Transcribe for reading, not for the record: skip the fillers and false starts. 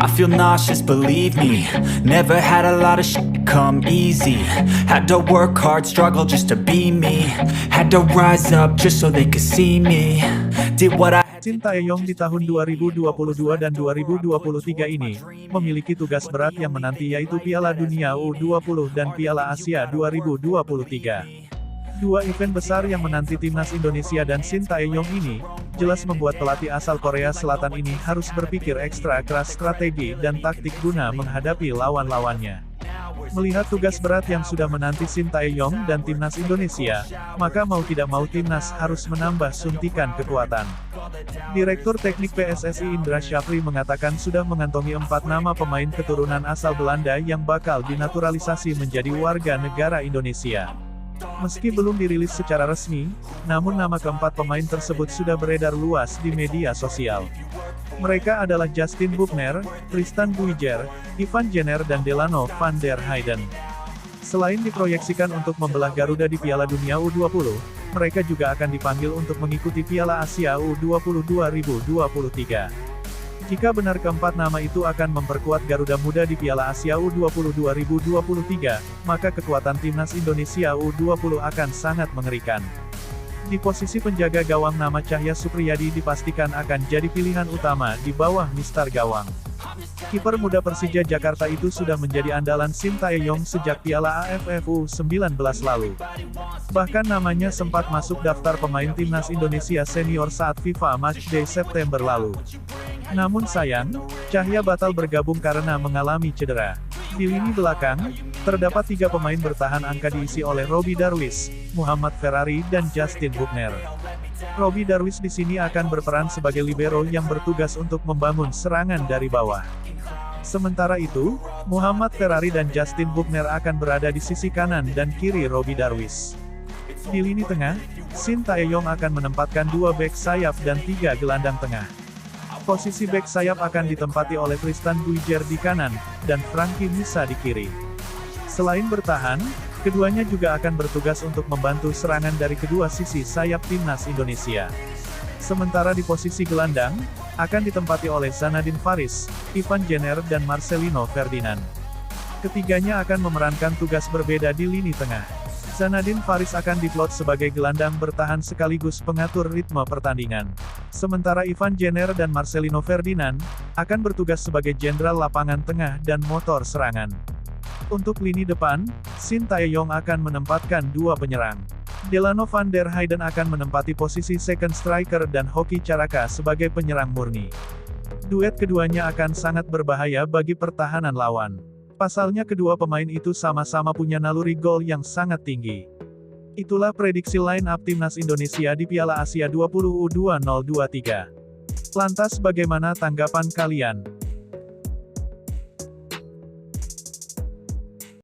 I feel nauseous, believe me. Never had a lot of shit come easy. Had to work hard, struggle just to be me. Had to rise up just so they could see me. Did what I Shin Tae-yong di tahun 2022 dan 2023 ini memiliki tugas berat yang menanti, yaitu Piala Dunia U20 dan Piala Asia 2023. Dua event besar yang menanti timnas Indonesia dan Shin Tae-yong ini jelas membuat pelatih asal Korea Selatan ini harus berpikir ekstra keras strategi dan taktik guna menghadapi lawan-lawannya. Melihat tugas berat yang sudah menanti Shin Tae-yong dan timnas Indonesia, maka mau tidak mau timnas harus menambah suntikan kekuatan. Direktur Teknik PSSI Indra Syafri mengatakan sudah mengantongi 4 nama pemain keturunan asal Belanda yang bakal dinaturalisasi menjadi warga negara Indonesia. Meski belum dirilis secara resmi, namun nama keempat pemain tersebut sudah beredar luas di media sosial. Mereka adalah Justin Bugner, Tristan Buijer, Ivan Jenner dan Delano van der Heyden. Selain diproyeksikan untuk membelah Garuda di Piala Dunia U20, mereka juga akan dipanggil untuk mengikuti Piala Asia U20 2023. Jika benar keempat nama itu akan memperkuat Garuda Muda di Piala Asia U20 2023, maka kekuatan timnas Indonesia U20 akan sangat mengerikan. Di posisi penjaga gawang, nama Cahya Supriyadi dipastikan akan jadi pilihan utama di bawah Mister Gawang. Kiper muda Persija Jakarta itu sudah menjadi andalan Shin Tae-yong sejak Piala AFF U19 lalu. Bahkan namanya sempat masuk daftar pemain timnas Indonesia senior saat FIFA Matchday September lalu. Namun sayang, Cahya batal bergabung karena mengalami cedera. Di lini belakang, terdapat 3 pemain bertahan angka diisi oleh Robby Darwish, Muhammad Ferrari dan Justin Bugner. Robby Darwish di sini akan berperan sebagai libero yang bertugas untuk membangun serangan dari bawah. Sementara itu, Muhammad Ferrari dan Justin Bugner akan berada di sisi kanan dan kiri Robby Darwish. Di lini tengah, Shin Tae-yong akan menempatkan 2 bek sayap dan 3 gelandang tengah. Posisi bek sayap akan ditempati oleh Tristan Buijer di kanan, dan Frankie Misa di kiri. Selain bertahan, keduanya juga akan bertugas untuk membantu serangan dari kedua sisi sayap timnas Indonesia. Sementara di posisi gelandang, akan ditempati oleh Zanadin Faris, Ivan Jenner dan Marcelino Ferdinand. Ketiganya akan memerankan tugas berbeda di lini tengah. Zanadin Faris akan diplot sebagai gelandang bertahan sekaligus pengatur ritme pertandingan. Sementara Ivan Jenner dan Marcelino Ferdinand akan bertugas sebagai jenderal lapangan tengah dan motor serangan. Untuk lini depan, Shin Tae-yong akan menempatkan 2 penyerang. Delano van der Heyden akan menempati posisi second striker dan Hoki Caraka sebagai penyerang murni. Duet keduanya akan sangat berbahaya bagi pertahanan lawan. Pasalnya kedua pemain itu sama-sama punya naluri gol yang sangat tinggi. Itulah prediksi line up timnas Indonesia di Piala Asia 20 U2023. Lantas bagaimana tanggapan kalian?